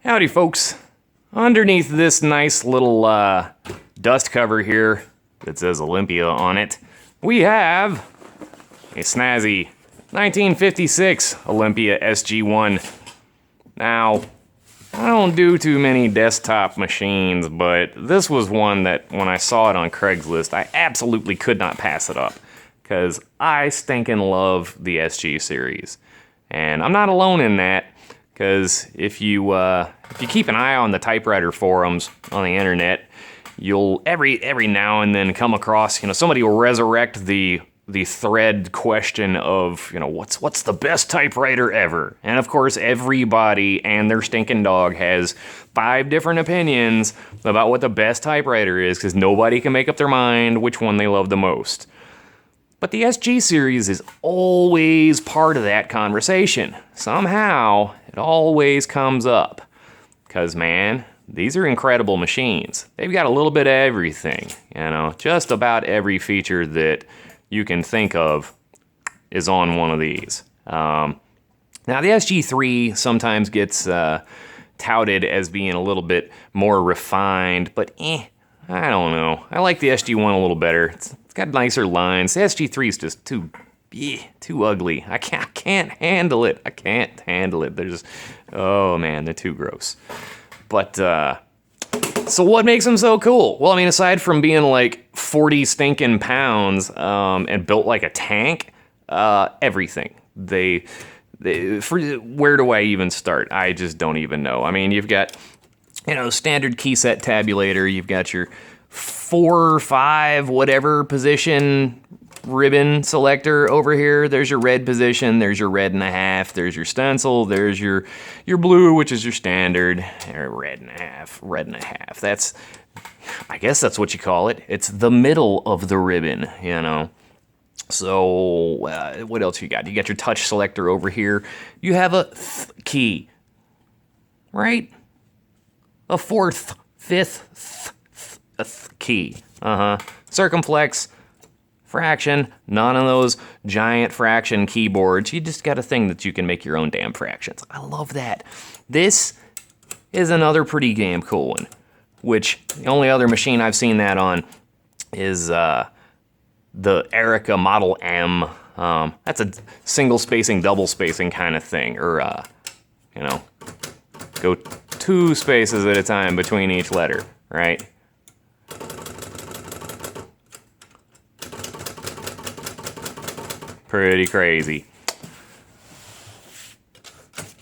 Howdy folks. Underneath this nice little dust cover here that says Olympia on it, we have a Snazzy 1956 Olympia SG1. Now, I don't do too many desktop machines, but this was one that when I saw it on Craigslist, I absolutely could not pass it up, because I stinking love the SG series. And I'm not alone in that, because if you keep an eye on the Typewriter forums on the internet, you'll every now and then come across, somebody will resurrect the thread question of, what's the best typewriter ever? And of course, everybody and their stinking dog has 5 different opinions about what the best typewriter is, because nobody can make up their mind which one they love the most. But the SG series is always part of that conversation. Somehow, it always comes up. Because, man, these are incredible machines. They've got a little bit of everything, just about every feature that you can think of is on one of these. Now, the SG3 sometimes gets touted as being a little bit more refined, but I don't know. I like the SG1 a little better. It's got nicer lines. The SG3 is just too ugly. I can't handle it. I can't handle it. Oh man, they're too gross. But, so what makes them so cool? Well, I mean, aside from being like 40 stinking pounds and built like a tank, everything. Where do I even start? I just don't even know. I mean, you've got, standard key set tabulator. You've got your 4 or 5 whatever position ribbon selector over here. There's your red position, there's your red and a half, there's your stencil, there's your blue, which is your standard, red and a half. I guess that's what you call it. It's the middle of the ribbon, So, what else you got? You got your touch selector over here. You have a key, right? A 4th, 5th key. Circumflex, fraction, none of those giant fraction keyboards. You just got a thing that you can make your own damn fractions. I love that. This is another pretty damn cool one, which the only other machine I've seen that on is the Erica Model M. That's a single spacing, double spacing kind of thing, or go 2 spaces at a time between each letter, right? Pretty crazy.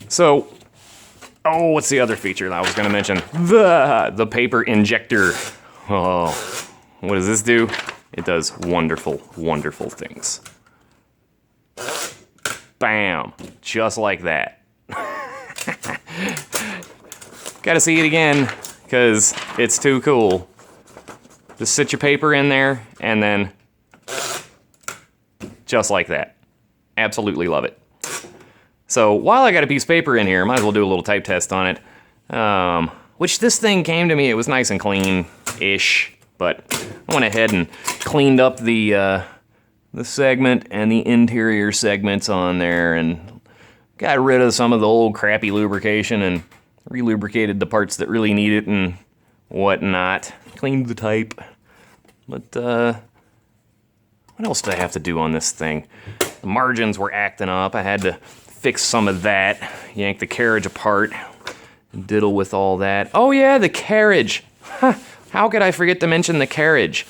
So, what's the other feature that I was going to mention? The Paper Injector. Oh, what does this do? It does wonderful, wonderful things. Bam! Just like that. Gotta see it again, because it's too cool. Just sit your paper in there, and then just like that. Absolutely love it. So while I got a piece of paper in here, might as well do a little type test on it. Which this thing came to me, it was nice and clean-ish, but I went ahead and cleaned up the segment and the interior segments on there and got rid of some of the old crappy lubrication and relubricated the parts that really need it and whatnot. Cleaned the type. But, what else did I have to do on this thing? The margins were acting up. I had to fix some of that. Yank the carriage apart. Diddle with all that. Oh yeah, the carriage. Huh. How could I forget to mention the carriage?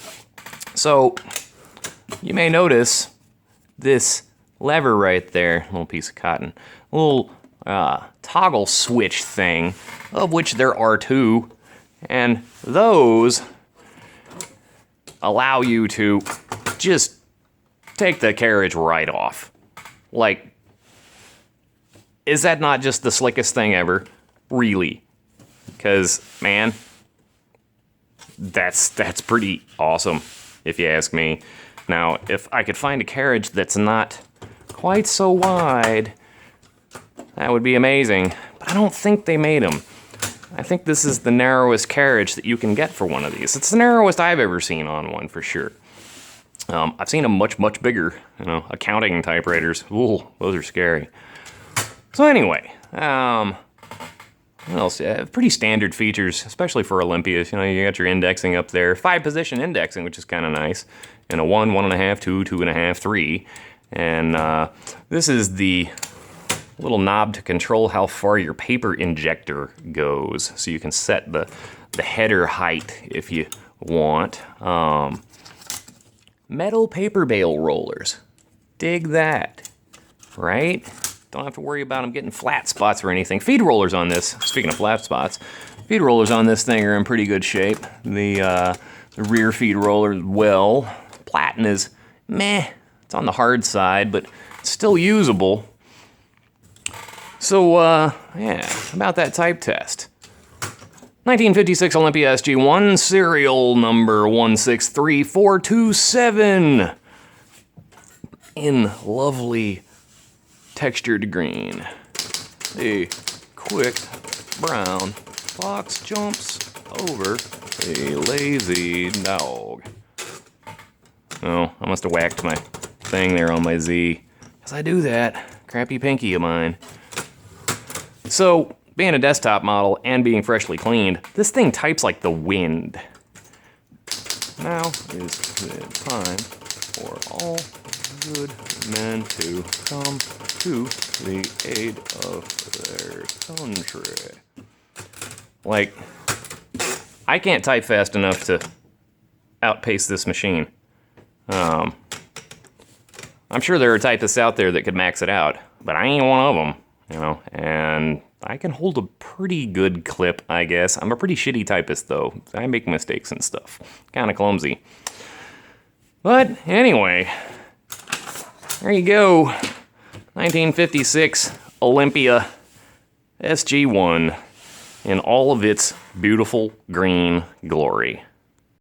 So, you may notice this lever right there. Little piece of cotton. Little toggle switch thing, of which there are 2. And those allow you to just take the carriage right off. Like, is that not just the slickest thing ever? Really? Because, man, that's pretty awesome, if you ask me. Now, if I could find a carriage that's not quite so wide, that would be amazing. But I don't think they made them. I think this is the narrowest carriage that you can get for one of these. It's the narrowest I've ever seen on one, for sure. I've seen them much, much bigger, accounting typewriters. Ooh, those are scary. So anyway, What else? Yeah, pretty standard features, especially for Olympias. You know, you got your indexing up there. 5-position indexing, which is kind of nice. And a 1, 1.5, 2, 2.5, 3. And this is the little knob to control how far your paper injector goes. So you can set the header height if you want. Metal paper bale rollers. Dig that, right? Don't have to worry about them getting flat spots or anything. Feed rollers on this, speaking of flat spots, feed rollers on this thing are in pretty good shape. The rear feed roller, well, platen is meh. It's on the hard side, but it's still usable. So, yeah, about that type test. 1956 Olympia SG1, serial number 163427. In lovely textured green. A quick brown fox jumps over a lazy dog. Oh, I must have whacked my thing there on my Z. Because I do that. Crappy pinky of mine. So, being a desktop model and being freshly cleaned, this thing types like the wind. Now is the time for all good men to come to the aid of their country. Like, I can't type fast enough to outpace this machine. I'm sure there are typists out there that could max it out, but I ain't one of them, you know, and I can hold a pretty good clip, I guess. I'm a pretty shitty typist, though. I make mistakes and stuff. Kind of clumsy. But anyway, there you go. 1956 Olympia SG1 in all of its beautiful green glory.